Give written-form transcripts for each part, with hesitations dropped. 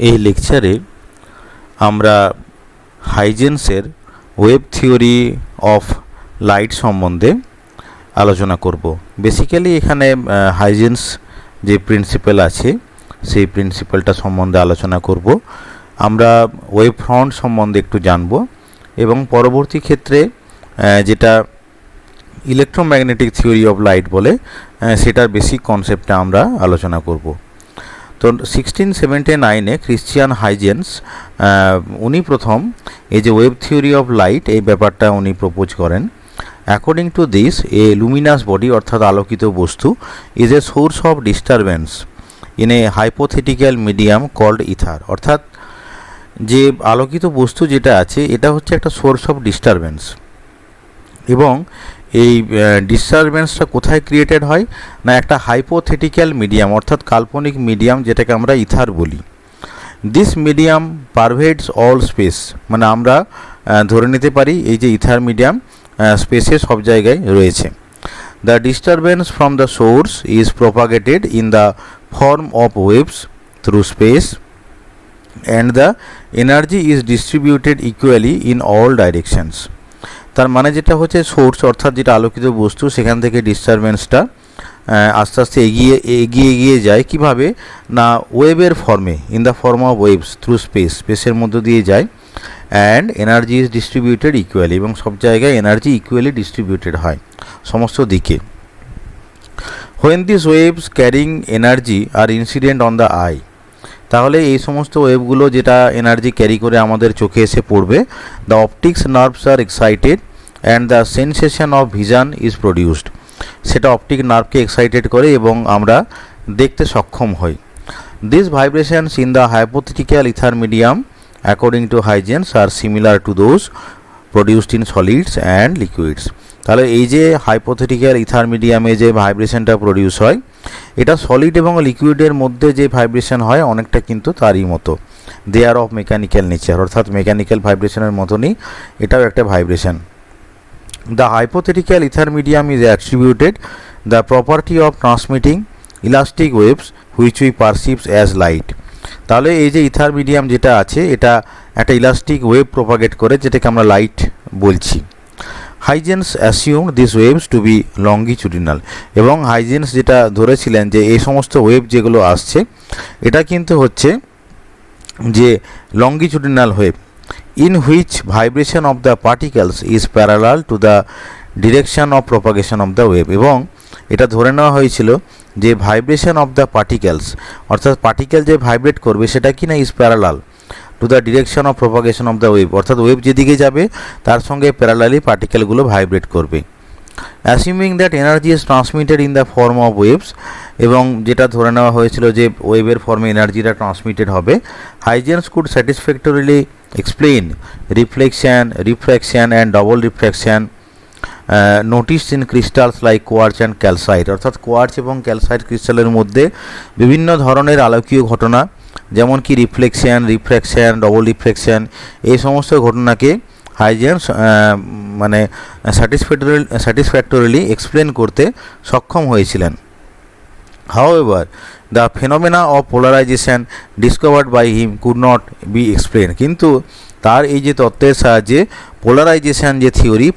এই লেকচারে আমরা হাইজেন্সের ওয়েভ থিওরি অফ লাইট সম্বন্ধে আলোচনা করব। বেসিক্যালি এখানে হাইজেন্স যে প্রিন্সিপাল আছে সেই প্রিন্সিপালটা সম্বন্ধে আলোচনা করব। আমরা ওয়েভ ফ্রন্ট সম্বন্ধে একটু জানব এবং পরবর্তী ক্ষেত্রে যেটা ইলেকট্রোম্যাগনেটিক থিওরি অফ লাইট বলে সেটার বেসিক কনসেপ্টটা আমরা আলোচনা করব। তো 1679-এ ক্রিশ্চিয়ান হাইজেন্স উনি প্রথম এই যে ওয়েভ থিওরি অফ লাইট এই ব্যাপারটা উনি প্রপোজ করেন। According to this a luminous body অর্থাৎ আলোকিত বস্তু is a source of disturbance in a hypothetical medium called ether. অর্থাৎ যে আলোকিত বস্তু যেটা আছে এটা হচ্ছে একটা সোর্স অফ ডিস্টারবেন্স এবং এই ডিস্টারবেন্সটা কোথায় ক্রিয়েটেড হয় না একটা হাইপোথেটিক্যাল মিডিয়াম অর্থাৎ কাল্পনিক মিডিয়াম যেটাকে আমরা ইথার বলি। দিস মিডিয়াম পারভেডস অল স্পেস, মানে আমরা ধরে নিতে পারি এই যে ইথার মিডিয়াম স্পেসে সব জায়গায় রয়েছে। The disturbance from the source is propagated in the form of waves through space and the energy is distributed equally in all directions. তার মানে যেটা হচ্ছে সোর্স অর্থাৎ যেটা আলোকিত বস্তু সেখান থেকে ডিস্টারবেন্সটা আস্তে আস্তে এগিয়ে যায় কিভাবে না ওয়েভের ফর্মে, in the form of waves through স্পেসের মধ্য দিয়ে যায় and energy is distributed equally এবং সব জায়গায় এনার্জি ইকুয়ালি ডিস্ট্রিবিউটেড হয় সমস্ত দিকে। When this waves carrying energy are incident on the eye, তাহলে এই সমস্ত ওয়েভগুলো যেটা এনার্জি ক্যারি করে আমাদের চোখে এসে পড়বে, the optics nerves are excited and the sensation of vision is produced, সেটা অপটিক নার্ভকে এক্সাইটেড করে এবং আমরা দেখতে সক্ষম হই। This vibrations in the hypothetical ether medium according to Huygens are similar to those produced in solids and liquids. তাহলে এই যে হাইপোথেটিক্যাল ইথার মিডিয়ামে যে ভাইব্রেশনটা প্রডিউস হয় এটা সলিড এবং লিকুইডের মধ্যে যে ভাইব্রেশন হয় অনেকটা কিন্তু তারই মতো, they are of mechanical nature, অর্থাৎ মেকানিক্যাল ভাইব্রেশনের মতনই এটাও একটা vibration. The hypothetical ether medium is attributed the property of transmitting elastic waves which we perceives as light. তাহলে এই যে ইথার মিডিয়াম যেটা আছে এটা একটা ইলাস্টিক ওয়েভ প্রপাগেট করে যেটাকে আমরা লাইট বলছি। Huygens assumed this waves to be longitudinal, এবং হাইজেন্স যেটা ধরেছিলেন যে এই সমস্ত ওয়েভ যেগুলো আসছে এটা কিন্তু হচ্ছে যে longitudinal wave in which vibration of the particles is parallel to the direction of propagation of the wave. এবং এটা ধরে নেওয়া হয়েছিল যে ভাইব্রেশন অফ দ্য পার্টিকেলস অর্থাৎ পার্টিকেল যে ভাইব্রেট করবে সেটা কি না is parallel to the direction of propagation of the wave, অর্থাৎ ওয়েভ যেদিকে যাবে তার সঙ্গে প্যারালালি পার্টিকেলগুলো ভাইব্রেট করবে। অ্যাসিউমিং that energy is transmitted in the form of waves, এবং যেটা ধরে নেওয়া হয়েছিল যে ওয়েভের ফর্মে এনার্জিটা ট্রান্সমিটেড হবে, Huygens could satisfactorily explain reflection, refraction and double refraction notice in crystals like quartz and calcite. অর্থাৎ কোয়ার্চ এবং ক্যালসাইট ক্রিস্টালের মধ্যে বিভিন্ন ধরনের আলোকীয় ঘটনা যেমন কি রিফ্লেকশন, রিফ্র্যাকশন, ডবল রিফ্র্যাকশন, এই সমস্ত ঘটনাকে হাইজেন্স মানে স্যাটিসফ্যাক্টরিলি এক্সপ্লেন করতে সক্ষম হয়েছিলেন। However the phenomena of polarization discovered by him could not be explain, কিন্তু তার এই যে তত্ত্বের সাহায্যে পোলারাইজেশন যে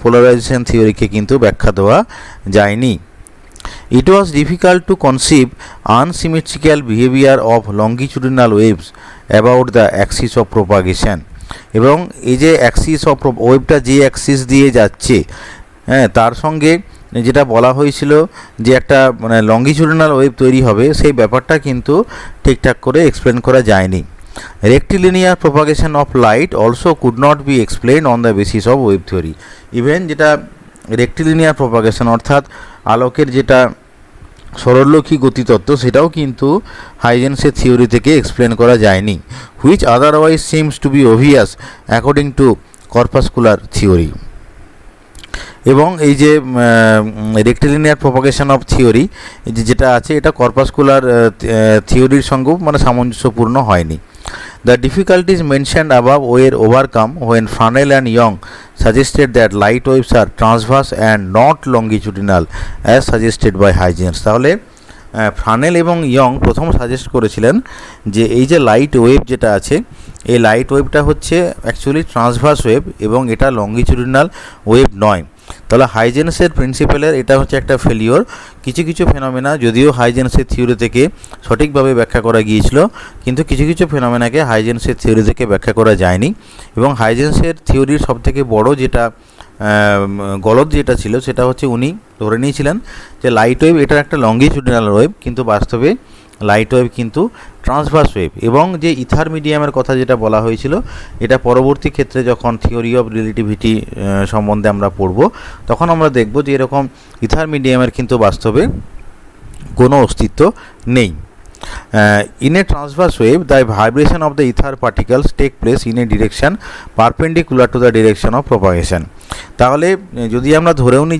পোলারাইজেশন থিওরিকে কিন্তু ব্যাখ্যা দেওয়া যায়নি। It was difficult to conceive unsymmetrical behavior of longitudinal waves about the axis of propagation, এবং এই যে অ্যাক্সিস অফ ওয়েভটা যে অ্যাক্সিস দিয়ে যাচ্ছে তার সঙ্গে যেটা বলা হয়েছিল যে একটা মানে লঙ্গিচুডিনাল ওয়েভ তৈরি হবে সেই ব্যাপারটা কিন্তু ঠিকঠাক করে এক্সপ্লেন করা যায়নি। Rectilinear propagation of light also could not be explain on the basis of wave theory. Even যেটা রেক্টিলিনিয়ার প্রপাগেশন অর্থাৎ আলোকের যেটা সরলরৈখিক গতিতত্ত্ব সেটাও কিন্তু হাইজেন্সের থিওরি থেকে এক্সপ্লেন করা যায়নি, which otherwise seems to be obvious according to corpuscular theory. এবং এই যে রেক্টিলিনিয়ার প্রপাগেশন অফ থিওরি যেটা আছে এটা কর্পাসকুলার থিওরির সঙ্গেও মানে সামঞ্জস্যপূর্ণ হয়নি। The difficulties mentioned above were overcome when Fresnel and Young suggested that light waves are transverse and not longitudinal as suggested by Huygens. তাহলে ফ্রানেল এবং ইয়ং প্রথম সাজেস্ট করেছিলেন যে এই যে লাইট ওয়েভ যেটা আছে, এই লাইট ওয়েভটা হচ্ছে অ্যাকচুয়ালি ট্রান্সভার্স ওয়েভ এবং এটা লঙ্গিটিউডিনাল ওয়েভ নয়। তাহলে হাইজেন্সের প্রিন্সিপালের এটা হচ্ছে একটা ফেলিওর। কিছু কিছু ফেনোমেনা যদিও হাইজেন্সের থিওরি থেকে সঠিকভাবে ব্যাখ্যা করা গিয়েছিল, কিন্তু কিছু কিছু ফেনোমেনাকে হাইজেন্সের থিওরি থেকে ব্যাখ্যা করা যায়নি। এবং হাইজেন্সের থিওরির সবথেকে বড় যেটা গলদ যেটা ছিল সেটা হচ্ছে উনি ধরে নিয়েছিলেন যে লাইট ওয়েভ এটার একটা লঙ্গিটিউডিনাল ওয়েভ, কিন্তু বাস্তবে লাইট ওয়েভ কিন্তু ট্রান্সভার্স ওয়েভ। এবং যে ইথার মিডিয়ামের কথা যেটা বলা হয়েছিল, এটা পরবর্তী ক্ষেত্রে যখন থিওরি অফ রিলেটিভিটি সম্বন্ধে আমরা পড়ব, তখন আমরা দেখব যে এরকম ইথার মিডিয়ামের কিন্তু বাস্তবে কোনো অস্তিত্ব নেই। In a transverse wave, the vibration of the ether particles take place in a direction perpendicular to the direction of propagation. তাহলে যদি আমরা ধরেও নিই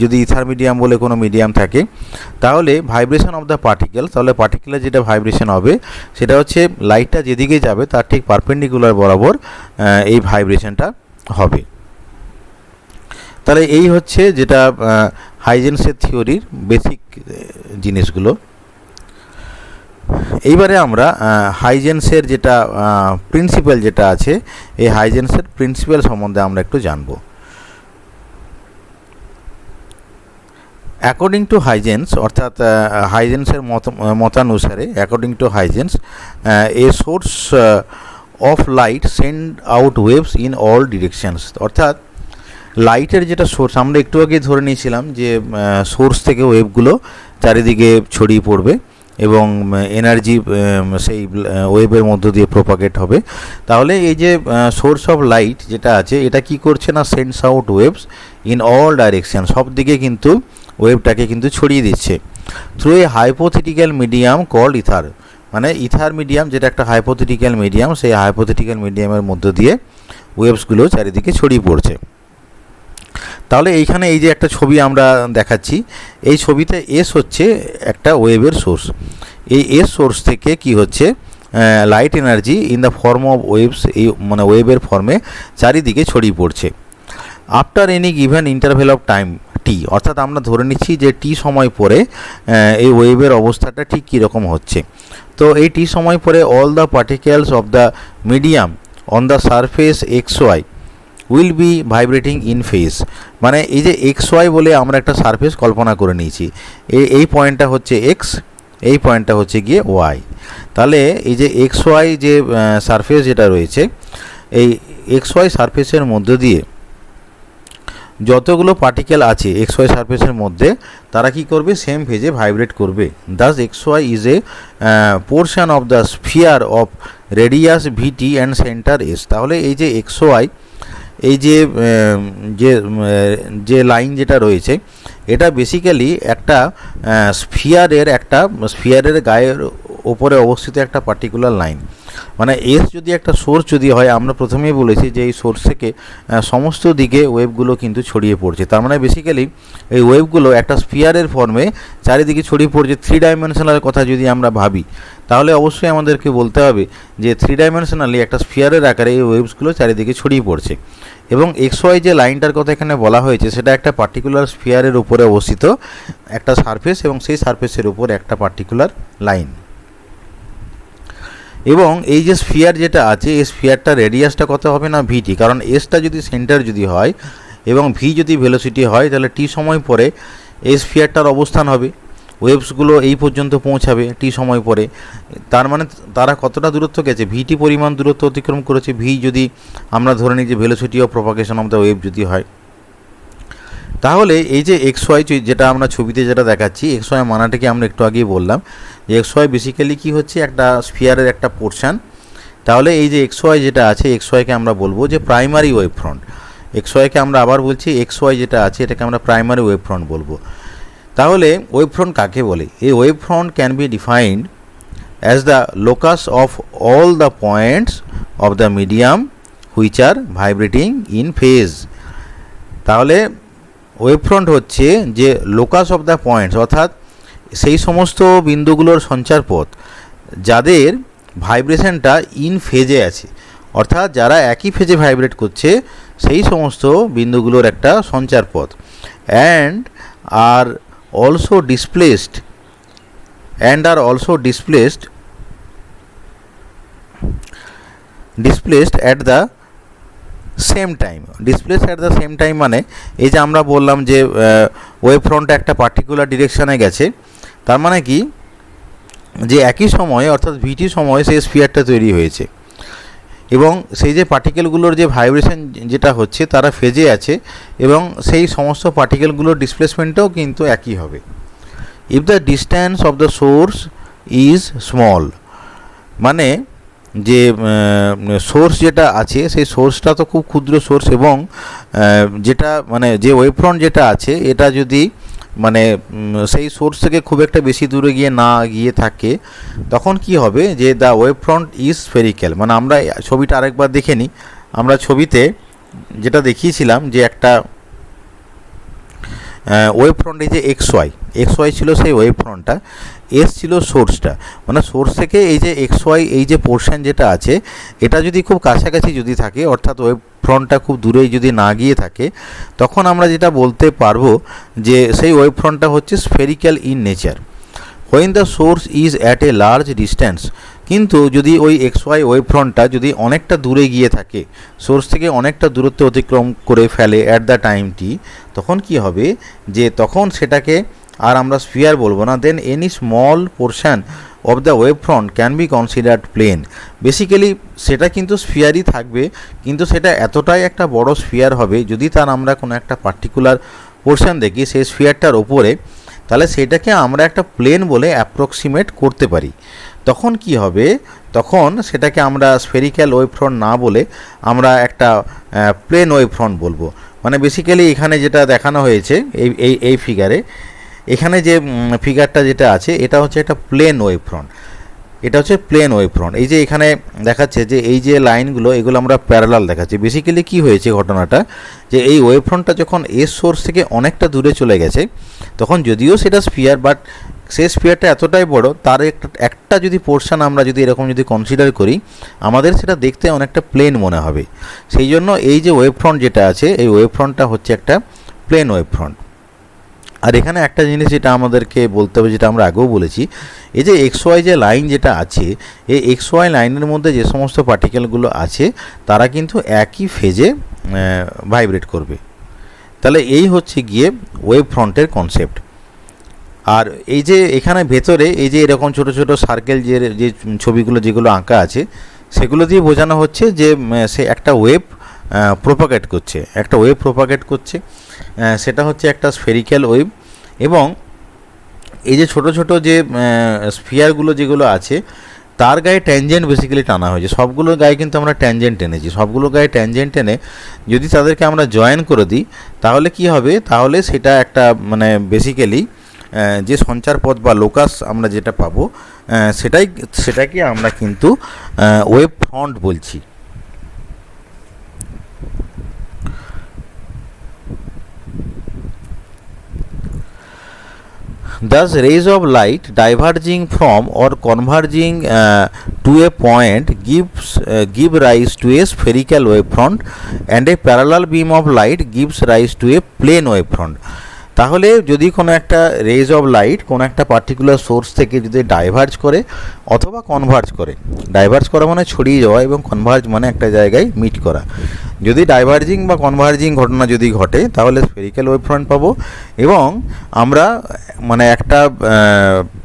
যদি ইথার মিডিয়াম বলে কোনো মিডিয়াম থাকে, তাহলে ভাইব্রেশন অফ দ্য পার্টিকেল, তাহলে পার্টিকেলের যেটা ভাইব্রেশন হবে সেটা হচ্ছে লাইটটা যেদিকে যাবে তার ঠিক পারপেন্ডিকুলার বরাবর এই ভাইব্রেশনটা হবে। তাহলে এই হচ্ছে যেটা হাইজেন্সের থিওরির বেসিক জিনিসগুলো। এইবারে আমরা হাইজেন্সের যেটা প্রিন্সিপাল যেটা আছে, এই হাইজেন্সের প্রিন্সিপাল সম্বন্ধে আমরা একটু জানব। অ্যাকর্ডিং টু হাইজেন্স, অর্থাৎ হাইজেন্সের মতানুসারে, according to Huygens, a source of light send out waves in all directions. অর্থাৎ লাইটের যেটা সোর্স, আমরা একটু আগে ধরে নিয়েছিলাম যে সোর্স থেকে ওয়েভগুলো চারিদিকে ছড়িয়ে পড়বে এবং এনার্জি সেই ওয়েভের মধ্য দিয়ে প্রোপাগেট হবে। তাহলে এই যে সোর্স অফ লাইট যেটা আছে, এটা কি করছে না, sends out waves in all direction, সব দিকে কিন্তু ওয়েভটাকে কিন্তু ছড়িয়ে দিচ্ছে through a hypothetical medium called ether. মানে ইথার মিডিয়াম যেটা একটা হাইপোথেটিক্যাল মিডিয়াম, সেই হাইপোথেটিক্যাল মিডিয়ামের মধ্য দিয়ে ওয়েভসগুলো চারিদিকে ছড়িয়ে পড়ছে। তাহলে এইখানে এই যে একটা ছবি আমরা দেখাচ্ছি, এই ছবিতে এস হচ্ছে একটা ওয়েভের সোর্স। এই এস সোর্স থেকে কি হচ্ছে, light energy in the form of waves, এই মানে ওয়েভের ফর্মে চারিদিকে ছড়িয়ে পড়ছে। After any given interval of time T, অর্থাৎ আমরা ধরে নিচ্ছি যে টি সময় পরে এই ওয়েভের অবস্থাটা ঠিক কীরকম হচ্ছে। তো এই টি সময় পরে all the particles of the medium on the surface x why will be vibrating in phase. মানে এই যে এক্স ওয়াই বলে আমরা একটা সারফেস কল্পনা করে নিয়েছি, এই পয়েন্টটা হচ্ছে এক্স, এই পয়েন্টটা হচ্ছে গিয়ে ওয়াই। তাহলে এই যে এক্স ওয়াই যে সারফেস যেটা রয়েছে, এই এক্স ওয়াই সারফেসের মধ্য দিয়ে যতগুলো পার্টিকেল আছে এক্স ওয়াই সারফেসের মধ্যে, তারা কি করবে, সেম ফেজে ভাইব্রেট করবে। Thus X Y is a portion of the sphere of radius VT and centre S. তাহলে এই যে এক্স ওয়াই, এই যে লাইন যেটা রয়েছে, এটা বেসিক্যালি একটা স্ফিয়ারের গায়ের ওপরে অবস্থিত একটা পার্টিকুলার লাইন। মানে এস যদি একটা সোর্স যদি হয়, আমরা প্রথমেই বলেছি যে এই সোর্স থেকে সমস্ত দিকে ওয়েভগুলো কিন্তু ছড়িয়ে পড়ছে। তার মানে বেসিক্যালি এই ওয়েভগুলো একটা স্ফিয়ারের ফর্মে চারিদিকে ছড়িয়ে পড়ছে। 3 ডাইমেনশনাল কথা যদি আমরা ভাবি, তাহলে অবশ্যই আমাদেরকে বলতে হবে যে 3 ডাইমেনশনালি একটা স্ফিয়ারের আকারে এই ওয়েভসগুলো চারিদিকে ছড়িয়ে পড়ছে। এবং এক্স ওয়াই যে লাইনটার কথা এখানে বলা হয়েছে, সেটা একটা পার্টিকুলার স্ফিয়ারের উপরে অবস্থিত একটা সারফেস, এবং সেই সারফেসের উপর একটা পার্টিকুলার লাইন। এবং এই যে স্ফিয়ার যেটা আছে, এই স্ফিয়ারটা রেডিয়াসটা কত হবে না, ভিটি। কারণ এসটা যদি সেন্টার যদি হয় এবং ভি যদি ভেলোসিটি হয়, তাহলে টি সময় পরে এই স্ফিয়ারটার অবস্থান হবে, ওয়েভসগুলো এই পর্যন্ত পৌঁছাবে টি সময় পরে। তার মানে তারা কতটা দূরত্ব গেছে, ভিটি পরিমাণ দূরত্ব অতিক্রম করেছে। ভি যদি আমরা ধরে নিই যে velocity of propagation of the wave যদি হয়, তাহলে এই যে এক্স ওয়াই যেটা আমরা ছবিতে যেটা দেখাচ্ছি, এক্স ওয়াই মানাটাকে আমরা একটু আগেই বললাম যে এক্স ওয়াই বেসিক্যালি কী হচ্ছে, একটা স্ফিয়ারের একটা পোর্শন। তাহলে এই যে এক্স ওয়াই যেটা আছে, এক্স ওয়াইকে আমরা বলবো যে প্রাইমারি ওয়েভ ফ্রন্ট। এক্স ওয়াইকে আমরা আবার বলছি, এক্স ওয়াই যেটা আছে এটাকে আমরা প্রাইমারি ওয়েভ ফ্রন্ট বলবো। তাহলে ওয়েভ ফ্রন্ট কাকে বলে? এই wave front can B defined as the locus of all the points of the medium which are vibrating in phase. তাহলে ওয়েভ ফ্রন্ট হচ্ছে যে লোকাস অফ দ্য পয়েন্টস, অর্থাৎ সেই সমস্ত বিন্দুগুলোর সঞ্চারপথ যাদের ভাইব্রেশনটা ইন ফেজে আছে, অর্থাৎ যারা একই ফেজে ভাইব্রেট করছে, সেই সমস্ত বিন্দুগুলোর একটা সঞ্চারপথ। And are also displaced and are also displaced at the same time. Displace at the same time মানে এই যে আমরা বললাম যে ওয়েভ ফ্রন্ট একটা পার্টিকুলার ডিরেকশানে গেছে, তার মানে কি যে একই সময়ে অর্থাৎ ভিটি সময়ে সেই স্ফিয়ারটা তৈরি হয়েছে এবং সেই যে পার্টিকেলগুলোর যে ভাইব্রেশন যেটা হচ্ছে তারা ফেজে আছে এবং সেই সমস্ত পার্টিকেলগুলোর ডিসপ্লেসমেন্টটাও কিন্তু একই হবে। If the distance of the source is small, মানে যে সোর্স যেটা আছে সেই সোর্সটা তো খুব ক্ষুদ্র সোর্স এবং যেটা মানে যে ওয়েভ ফ্রন্ট যেটা আছে এটা যদি মানে সেই সোর্স থেকে খুব একটা বেশি দূরে গিয়ে থাকে, তখন কি হবে যে the wave front is spherical. মানে আমরা ছবিটা আরেকবার দেখে নিই। আমরা ছবিতে যেটা দেখিয়েছিলাম যে একটা ওয়েভ ফ্রন্ট, এই যে এক্স ওয়াই ছিল সেই ওয়েভ ফ্রন্টটা, এস ছিল সোর্সটা, মানে সোর্স থেকে এই যে এক্স ওয়াই এই যে পোর্শন যেটা আছে এটা যদি খুব কাছাকাছি যদি থাকে অর্থাৎ ওয়েভ ফ্রন্টটা খুব দূরে যদি না গিয়ে থাকে, তখন আমরা যেটা বলতে পারবো যে সেই ওয়েভ ফ্রন্টটা হচ্ছে spherical in nature. When the source is at a large distance, কিন্তু যদি ওই এক্স ওয়াই ওয়েভ ফ্রন্টটা যদি অনেকটা দূরে গিয়ে থাকে, সোর্স থেকে অনেকটা দূরত্ব অতিক্রম করে ফেলে অ্যাট দ্য টাইমটি, তখন কি হবে যে তখন সেটাকে আর আমরা স্ফিয়ার বলবো না। Then any small portion of the wave front can be considered plane. Basically সেটা কিন্তু স্ফিয়ারই থাকবে, কিন্তু সেটা এতটাই একটা বড় স্ফিয়ার হবে যদি তার আমরা কোনো একটা পার্টিকুলার পোর্শন দেখি সেই স্ফিয়ারটার ওপরে, তাহলে সেটাকে আমরা একটা প্লেন বলে অ্যাপ্রক্সিমেট করতে পারি। তখন কি হবে, তখন সেটাকে আমরা স্ফেরিক্যাল ওয়েভ ফ্রন্ট না বলে আমরা একটা প্লেন ওয়েভ ফ্রন্ট বলবো। মানে বেসিক্যালি এখানে যেটা দেখানো হয়েছে এই ফিগারে, এখানে যে ফিগারটা যেটা আছে এটা হচ্ছে একটা প্লেন ওয়েভ ফ্রন্ট, এটা হচ্ছে প্লেন ওয়েভ ফ্রন্ট। এই যে এখানে দেখাচ্ছে যে এই যে লাইনগুলো এগুলো আমরা প্যারালাল দেখাচ্ছি। বেসিক্যালি কি হয়েছে ঘটনাটা, যে এই ওয়েভ ফ্রন্টটা যখন এস সোর্স থেকে অনেকটা দূরে চলে গেছে, তখন যদিও সেটা স্ফিয়ার, বাট সেই স্ফিয়ারটা এতটাই বড়, তার একটা যদি পোর্শন আমরা যদি এরকম যদি কনসিডার করি, আমাদের সেটা দেখতে অনেকটা প্লেন মনে হবে। সেই জন্য এই যে ওয়েভ ফ্রন্ট যেটা আছে এই ওয়েভ ফ্রন্টটা হচ্ছে একটা প্লেন ওয়েভ ফ্রন্ট। আর এখানে একটা জিনিস যেটা আমাদেরকে বলতে হবে, যেটা আমরা আগেও বলেছি, এই যে এক্স ওয়াই যে লাইন যেটা আছে, এই এক্স ওয়াই লাইনের মধ্যে যে সমস্ত পার্টিকেলগুলো আছে তারা কিন্তু একই ফেজে ভাইব্রেট করবে। তাহলে এই হচ্ছে গিয়ে ওয়েভ ফ্রন্টের কনসেপ্ট। আর এই যে এখানে ভেতরে এই যে এরকম ছোট ছোট সার্কেল যে ছবিগুলো যেগুলো আঁকা আছে, সেগুলো দিয়ে বোঝানো হচ্ছে যে সে একটা ওয়েভ প্রোপাগেট করছে, সেটা হচ্ছে একটা স্ফেরিক্যাল ওয়েভ। এবং এই যে ছোট ছোট যে স্ফিয়ারগুলো যেগুলো আছে তার গায়ে ট্যানজেন্ট বেসিক্যালি টানা হয়েছে। সবগুলোর গায়ে কিন্তু আমরা ট্যানজেন্ট টেনেছি। সবগুলো গায়ে ট্যানজেন্ট টেনে যদি তাদেরকে আমরা জয়েন করে দিই, তাহলে কি হবে, তাহলে সেটা একটা মানে বেসিক্যালি যে সঞ্চারপথ বা লোকাস আমরা যেটা পাবো সেটাকে আমরা কিন্তু ওয়েভ ফ্রন্ট বলছি। Thus, rays of light diverging from or converging to a point give rise to a spherical wave front, and a parallel beam of light gives rise to a plane wave front. তাহলে যদি কোনো একটা raise of light কোনো একটা particular source থেকে যদি diverge করে অথবা কনভার্জ করে, ডাইভার্জ করা মানে ছড়িয়ে যাওয়া এবং কনভার্জ মানে একটা জায়গায় মিট করা, যদি ডাইভার্জিং বা কনভার্জিং ঘটনা যদি ঘটে তাহলে স্ফেরিক্যাল ওয়েভ ফ্রন্ট পাবো। এবং আমরা মানে একটা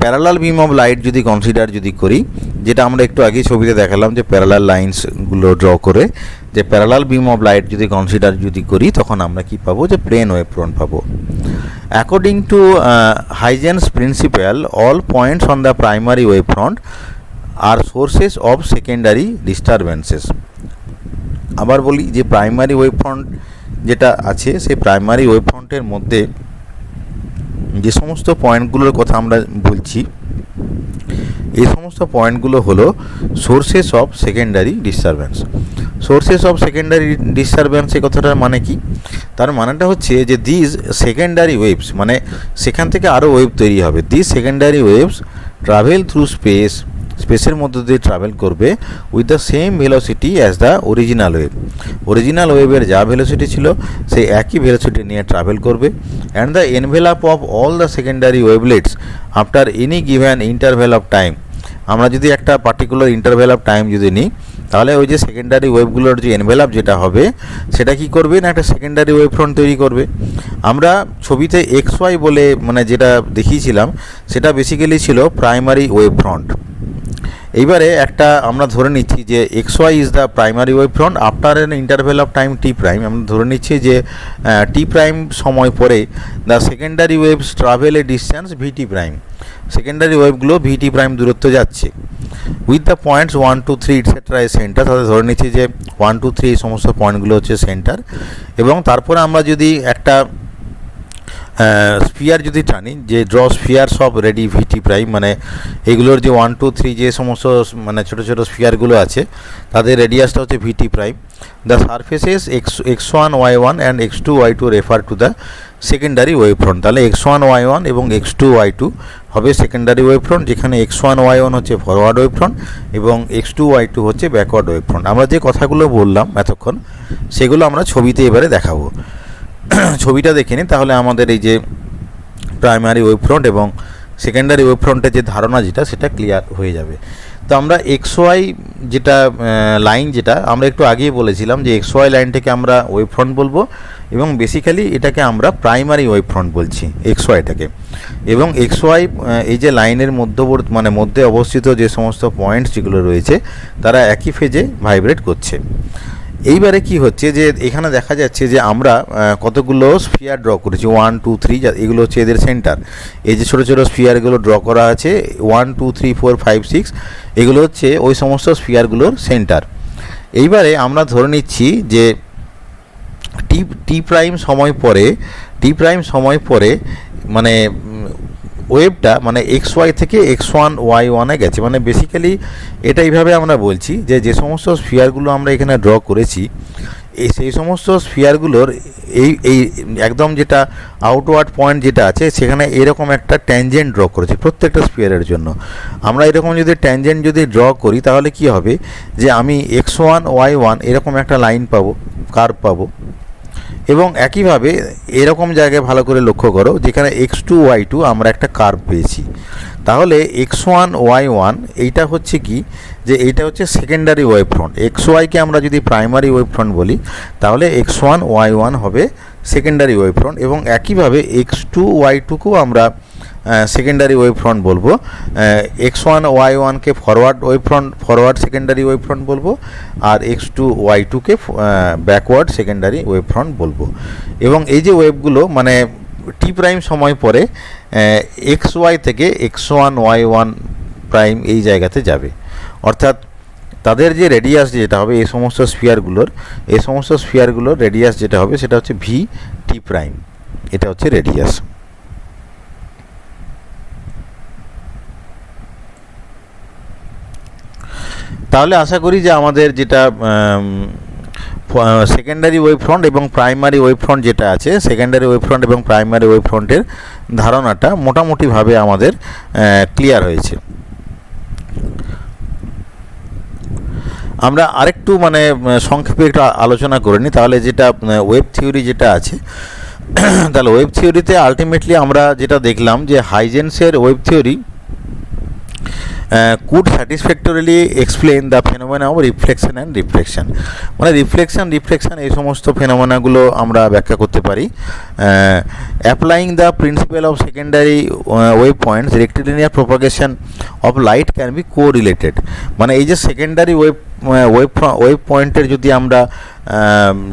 প্যারালাল বিম অফ লাইট যদি কনসিডার যদি করি, যেটা আমরা একটু আগে ছবিতে দেখালাম যে প্যারালাল লাইন্সগুলো ড্র করে, যে প্যারালাল বিম অফ লাইট যদি কনসিডার যদি করি, তখন আমরা কি পাবো, যে প্লেন ওয়েভ ফ্রন্ট পাবো। According to Huygens principle, all points on the primary wave front are sources of secondary disturbances. আবার বলি যে প্রাইমারি ওয়েভ ফ্রন্ট যেটা আছে সেই প্রাইমারি ওয়েভ ফ্রন্টের মধ্যে যে সমস্ত পয়েন্টগুলোর কথা আমরা বলছি, এই সমস্ত পয়েন্টগুলো হলো sources of secondary disturbance. Sources of secondary disturbance এই কথাটার মানে কি, তার মানেটা হচ্ছে যে দিস সেকেন্ডারি ওয়েভস, মানে সেখান থেকে আরও ওয়েভ তৈরি হবে, this secondary waves travel through space স্পেসের মধ্যে দিয়ে ট্রাভেল করবে with the same velocity as the original wave. Original ওয়েভের যা ভেলোসিটি ছিল সেই একই ভেলোসিটি নিয়ে ট্রাভেল করবে। And the envelope of all the secondary wavelets after any given interval of time. আমরা যদি একটা পার্টিকুলার ইন্টারভেল অফ টাইম যদি নিই, তাহলে ওই যে সেকেন্ডারি ওয়েভগুলোর যে এনভেলাপ যেটা হবে সেটা কি করবে না একটা সেকেন্ডারি ওয়েভ ফ্রন্ট তৈরি করবে। আমরা ছবিতে এক্স ওয়াই বলে মানে যেটা দেখিয়েছিলাম সেটা বেসিক্যালি ছিল প্রাইমারি ওয়েভ ফ্রন্ট। এইবারে একটা আমরা ধরে নিচ্ছি যে X Y is the primary wave front after an interval of time T prime. আমরা ধরে নিচ্ছি যে টি প্রাইম সময় পরে the secondary waves travel a distance VT prime. Secondary ওয়েভগুলো ভিটি প্রাইম দূরত্ব যাচ্ছে with the points 1 2 3 etcetera a centre. তাহলে ধরে নিচ্ছি যে 1 2 3 এই সমস্ত পয়েন্টগুলো হচ্ছে সেন্টার। এবং তারপরে আমরা যদি একটা স্ফিয়ার যদি টানি যে draw spheres of radii VT prime, মানে এগুলোর যে 1 2 3 যে সমস্ত মানে ছোটো ছোটো স্ফিয়ারগুলো আছে তাদের রেডিয়াসটা হচ্ছে VT prime. The surfaces x1 y1 and x2 y2 refer to the secondary wave front. তাহলে x1 y1 এবং x2 y2 হবে সেকেন্ডারি ওয়েভ ফ্রন্ট, যেখানে x1 y1 হচ্ছে ফরওয়ার্ড ওয়েভ ফ্রন্ট এবং x2 y2 হচ্ছে ব্যাকওয়ার্ড ওয়েভ ফ্রন্ট। আমরা যে কথাগুলো বললাম এতক্ষণ সেগুলো আমরা ছবিতে এবারে দেখাবো। ছবিটা দেখে নিই, তাহলে আমাদের এই যে প্রাইমারি ওয়েভ ফ্রন্ট এবং সেকেন্ডারি ওয়েভ ফ্রন্টের যে ধারণা যেটা সেটা ক্লিয়ার হয়ে যাবে। তো আমরা এক্স ওয়াই যেটা লাইন যেটা আমরা একটু আগেই বলেছিলাম যে এক্স ওয়াই লাইনটাকে আমরা ওয়েভ ফ্রন্ট বলবো এবং বেসিক্যালি এটাকে আমরা প্রাইমারি ওয়েভ ফ্রন্ট বলছি এক্স ওয়াইটাকে। এবং এক্স ওয়াই এই যে লাইনের মধ্যবর্তী মানে মধ্যে অবস্থিত যে সমস্ত পয়েন্টস যেগুলো রয়েছে তারা একই ফেজে ভাইব্রেট করছে। এইবারে কি হচ্ছে যে এখানে দেখা যাচ্ছে যে আমরা কতগুলো স্ফিয়ার ড্র করেছি 1 2 3, এগুলো হচ্ছে এদের সেন্টার। এই যে ছোটো ছোটো স্ফিয়ারগুলো ড্র করা আছে 1 2 3 4 5 6 এগুলো হচ্ছে ওই সমস্ত স্ফিয়ারগুলোর সেন্টার। এইবারে আমরা ধরে নিচ্ছি যে টি প্রাইম সময় পরে মানে ওয়েভটা মানে এক্স ওয়াই থেকে x1 y1-এ গেছে। মানে বেসিক্যালি এটা এইভাবে আমরা বলছি যে যে সমস্ত স্ফিয়ারগুলো আমরা এখানে ড্র করেছি সেই সমস্ত স্ফিয়ারগুলোর এই একদম যেটা আউটওয়ার্ড পয়েন্ট যেটা আছে সেখানে এরকম একটা ট্যানজেন্ট ড্র করেছি প্রত্যেকটা স্ফিয়ারের জন্য। আমরা এরকম যদি ট্যানজেন্ট যদি ড্র করি তাহলে কি হবে যে আমি x1 y1 এরকম একটা লাইন পাবো, কার্ভ পাবো। এবং একইভাবে এরকম জায়গায় ভালো করে লক্ষ্য করো যেখানে x2 y2 আমরা একটা কার্ভ পেয়েছি। তাহলে x1 y1 এইটা হচ্ছে কি যে এইটা হচ্ছে সেকেন্ডারি ওয়েভ ফ্রন্ট। এক্স ওয়াইকে আমরা যদি প্রাইমারি ওয়েভ ফ্রন্ট বলি তাহলে x1 y1 হবে সেকেন্ডারি ওয়েভ ফ্রন্ট এবং একইভাবে x2 y2কেও আমরা সেকেন্ডারি ওয়েভ ফ্রন্ট বলবো। x1 y1কে ফরওয়ার্ড সেকেন্ডারি ওয়েভ ফ্রন্ট বলবো আর x2 y2কে ব্যাকওয়ার্ড সেকেন্ডারি ওয়েভ ফ্রন্ট বলবো। এবং এই যে ওয়েভগুলো মানে টি প্রাইম সময় পরে এক্স ওয়াই থেকে x1 y1 প্রাইম এই জায়গাতে যাবে, অর্থাৎ তাদের যে রেডিয়াস যেটা হবে এই সমস্ত স্ফিয়ারগুলোর রেডিয়াস যেটা হবে সেটা হচ্ছে ভি টি প্রাইম। এটা হচ্ছে রেডিয়াস। তাহলে আশা করি যে আমাদের যেটা সেকেন্ডারি ওয়েভ ফ্রন্ট এবং প্রাইমারি ওয়েভ ফ্রন্ট যেটা আছে সেকেন্ডারি ওয়েভ ফ্রন্ট এবং প্রাইমারি ওয়েভ ফ্রন্টের ধারণাটা মোটামুটিভাবে আমাদের ক্লিয়ার হয়েছে। আমরা আরেকটু মানে সংক্ষেপে একটু আলোচনা করে নিই। তাহলে যেটা ওয়েভ থিওরি যেটা আছে তাহলে ওয়েভ থিওরিতে আলটিমেটলি আমরা যেটা দেখলাম যে হাইজেন্সের wave theory could satisfactorily explain the phenomena of reflection and refraction। মানে রিফ্লেকশন এই সমস্ত ফেনোমেনাগুলো আমরা ব্যাখ্যা করতে পারি। Applying the principal of secondary wave points rectilinear propagation of light can be correlated. মানে এই যে সেকেন্ডারি ওয়েভ পয়েন্টের যদি আমরা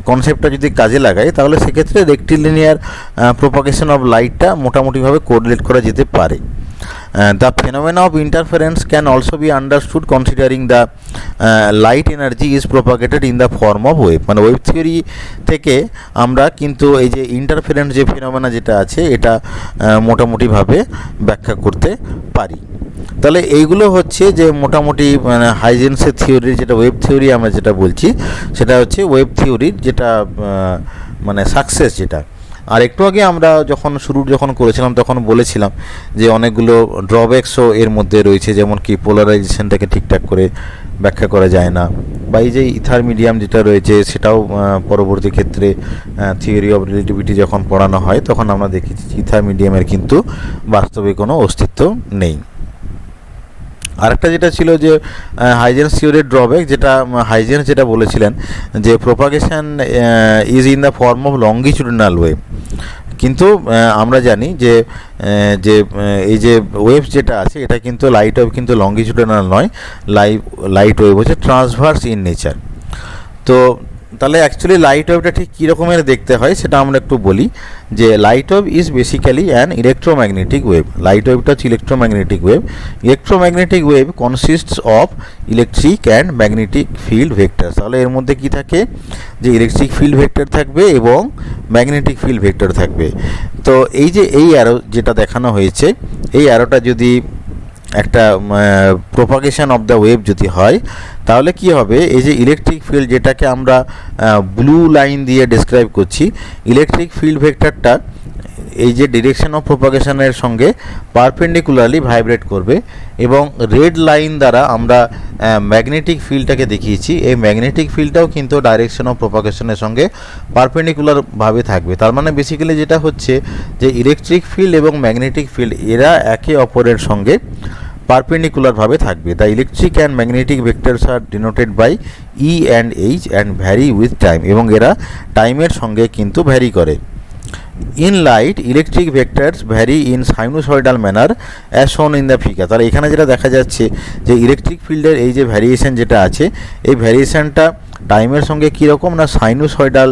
কনসেপ্টটা যদি কাজে লাগাই তাহলে সেক্ষেত্রে রেক্টিলিনিয়ার প্রপাগেশন অফ লাইটটা মোটামুটিভাবে কোরিলেট করা যেতে পারে। The phenomena of interference can also be understood considering the light energy is propagated in the form of wave। মানে ওয়েভ থিওরি থেকে আমরা কিন্তু এই যে ইন্টারফারেন্স যে ফেনোমেনা যেটা আছে এটা মোটামুটিভাবে ব্যাখ্যা করতে পারি। তাহলে এইগুলো হচ্ছে যে মোটামুটি মানে হাইজেন্সের থিওরির যেটা ওয়েভ থিওরি আমরা যেটা বলছি সেটা হচ্ছে ওয়েভ থিওরির যেটা মানে সাকসেস যেটা আর একটু আগে আমরা যখন করেছিলাম তখন বলেছিলাম যে অনেকগুলো ড্রব্যাকসও এর মধ্যে রয়েছে, যেমন কি পোলারাইজেশনটাকে ঠিকঠাক করে ব্যাখ্যা করা যায় না, বা এই যে ইথার মিডিয়াম যেটা রয়েছে সেটাও পরবর্তী ক্ষেত্রে থিওরি অফ রিলেটিভিটি যখন পড়ানো হয় তখন আমরা দেখেছি ইথার মিডিয়ামের কিন্তু বাস্তবে কোনো অস্তিত্ব নেই। আরেকটা যেটা ছিল যে হাইজেন্স থিওরির ড্রব্যাক, যেটা হাইজেন্স যেটা বলেছিলেন যে propagation is in the form of longitudinal wave, কিন্তু আমরা জানি যে এই যে ওয়েভ যেটা আছে এটা কিন্তু লাইট ওয়েভ কিন্তু লঙ্গিটিউডিনাল নয়, লাইট ওয়েভ হচ্ছে ট্রান্সভার্স ইন নেচার। তো তাহলে অ্যাকচুয়ালি লাইট ওয়েভটা ঠিক কী রকমের দেখতে হয় সেটা আমরা একটু বলি, যে light wave is basically an electromagnetic wave. Light ওয়েভটা হচ্ছে electromagnetic wave. Electromagnetic wave consists of electric and magnetic field vector. তাহলে এর মধ্যে কি থাকে, যে ইলেকট্রিক ফিল্ড ভেক্টর থাকবে এবং ম্যাগনেটিক ফিল্ড ভেক্টর থাকবে। তো এই যে এই অ্যারো যেটা দেখানো হয়েছে, এই অ্যারোটা যদি একটা প্রোপাগেশন অফ দ্য ওয়েভ যদি হয় তাহলে কি হবে, এই যে ইলেকট্রিক ফিল্ড যেটাকে আমরা ব্লু লাইন দিয়ে ডেসক্রাইব করছি, ইলেকট্রিক ফিল্ড ভেক্টরটা এই যে ডিরেকশন অফ প্রোপাগেশনের সঙ্গে পারপেন্ডিকুলারলি ভাইব্রেট করবে, এবং রেড লাইন দ্বারা আমরা ম্যাগনেটিক ফিল্ডটাকে দেখিয়েছি, এই ম্যাগনেটিক ফিল্ডটাও কিন্তু ডাইরেকশন অফ প্রোপাগেশনের সঙ্গে পারপেন্ডিকুলারভাবে থাকবে। তার মানে বেসিক্যালি যেটা হচ্ছে যে ইলেকট্রিক ফিল্ড এবং ম্যাগনেটিক ফিল্ড এরা একে অপরের সঙ্গে পারপেন্ডিকুলারভাবে থাকবে। The electric and magnetic vectors are denoted by E and H and vary with time, এবং এরা টাইমের সঙ্গে কিন্তু ভ্যারি করে। In light electric vectors vary in sinusoidal manner as shown in the figure. তাহলে এখানে যেটা দেখা যাচ্ছে যে ইলেকট্রিক ফিল্ডের এই যে ভ্যারিয়েশন যেটা আছে, এই ভ্যারিয়েশনটা টাইমের সঙ্গে কীরকম না সাইনুসয়েডাল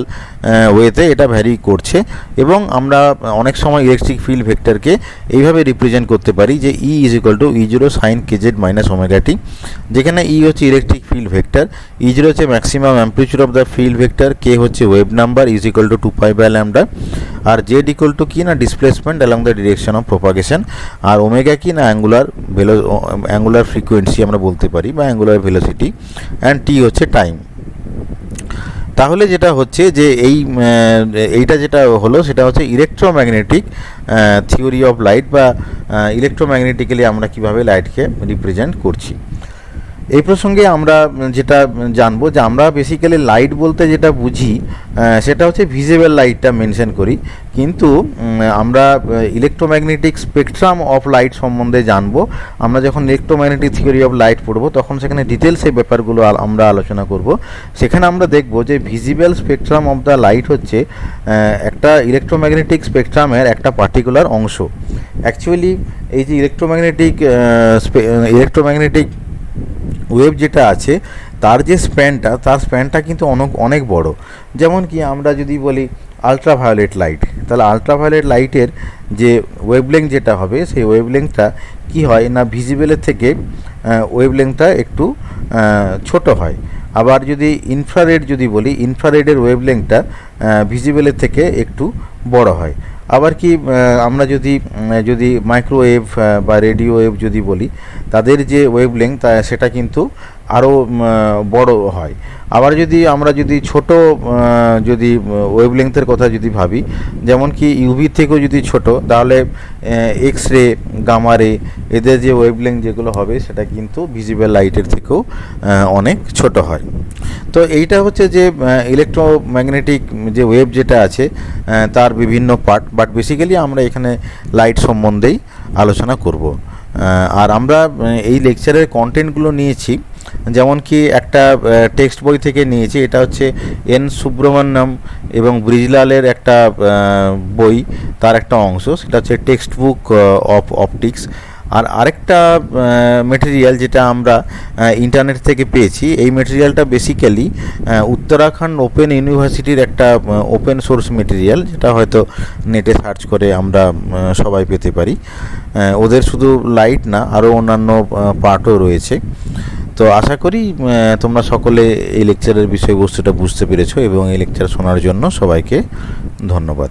ওয়েতে এটা ভ্যারি করছে, এবং আমরা অনেক সময় ইলেকট্রিক ফিল্ড ভেক্টরকে এইভাবে রিপ্রেজেন্ট করতে পারি যে ই ইজ ইকুয়াল টু ই0 sine KZ minus omega T, যেখানে ই হচ্ছে ইলেকট্রিক ফিল্ড ভেক্টর, ই0 হচ্ছে maximum amplitude of the field vector, K হচ্ছে wave number is equal to 2π/λ, আর জেড ইকুয়াল টু কি না displacement along the direction of propagation, আর ওমেগা কি না অ্যাঙ্গুলার ফ্রিকোয়েন্সি আমরা বলতে পারি বা অ্যাঙ্গুলার ভেলোসিটি, অ্যান্ড টি হচ্ছে টাইম। তাহলে যেটা হচ্ছে যে এইটা যেটা হলো সেটা হচ্ছে ইলেকট্রোম্যাগনেটিক থিওরি অফ লাইট, বা ইলেকট্রোম্যাগনেটিক্যালি আমরা কিভাবে লাইটকে রিপ্রেজেন্ট করছি। এই প্রসঙ্গে আমরা যেটা জানবো যে আমরা বেসিক্যালি লাইট বলতে যেটা বুঝি সেটা হচ্ছে ভিজিবল লাইটটা মেনশন করি, কিন্তু আমরা ইলেকট্রোম্যাগনেটিক স্পেকট্রাম অফ লাইট সম্বন্ধে জানবো। আমরা যখন ইলেকট্রোম্যাগনেটিক থিওরি অফ লাইট পড়বো তখন সেখানে ডিটেলস এই ব্যাপারগুলো আমরা আলোচনা করব। সেখানে আমরা দেখব যে visible spectrum of the light হচ্ছে একটা ইলেকট্রোম্যাগনেটিক স্পেকট্রামের একটা পার্টিকুলার অংশ। অ্যাকচুয়ালি এই যে ইলেকট্রোম্যাগনেটিক ওয়েভ যেটা আছে তার যে স্প্যানটা কিন্তু অনেক বড়। যেমন কি আমরা যদি বলি আলট্রাভায়োলেট লাইট, তাহলে আলট্রাভায়োলেট লাইটের যে ওয়েভলেংথ যেটা হবে সেই ওয়েভলেংথটা কি হয় না ভিজিবলের থেকে ওয়েভলেংথটা একটু ছোট হয়। আবার যদি ইনফ্রারেড যদি বলি, ইনফ্রারেডের ওয়েভলেংথটা ভিজিবলের থেকে একটু বড় হয়। আবার কি আমরা যদি মাইক্রোওয়েভ বা রেডিও ওয়েভ যদি বলি, তাদের যে ওয়েভলেংথ সেটা কিন্তু আরও বড় হয়। আবার আমরা যদি ছোট ওয়েভলেংথের কথা যদি ভাবি, যেমন কি ইউভি থেকেও যদি ছোট, তাহলে এক্স রে, গামা রে, এদের যে ওয়েভলেংথ যেগুলো হবে সেটা কিন্তু ভিজিবল লাইটের থেকেও অনেক ছোট হয়। তো এইটা হচ্ছে যে ইলেকট্রোম্যাগনেটিক যে ওয়েভ যেটা আছে তার বিভিন্ন পার্ট, বাট বেসিক্যালি আমরা এখানে লাইট সম্বন্ধেই আলোচনা করব। আর আমরা এই লেকচারের কন্টেন্টগুলো নিয়েছি, যেমন কি একটা টেক্সট বই থেকে নিয়েছি, এটা হচ্ছে এন সুব্রমণ্যম এবং ব্রিজলালের একটা বই, তার একটা অংশ, সেটা হচ্ছে টেক্সট বুক অফ অপটিক্স। আর আরেকটা মেটেরিয়াল যেটা আমরা ইন্টারনেট থেকে পেয়েছি, এই মেটেরিয়ালটা বেসিক্যালি উত্তরাখণ্ড ওপেন ইউনিভার্সিটির একটা ওপেন সোর্স মেটেরিয়াল, যেটা হয়তো নেটে সার্চ করে আমরা সবাই পেতে পারি। ওদের শুধু লাইট না, আরও অন্যান্য পার্টও রয়েছে। তো আশা করি তোমরা সকলে এই লেকচারের বিষয়বস্তুটা বুঝতে পেরেছো, এবং এই লেকচার শোনার জন্য সবাইকে ধন্যবাদ।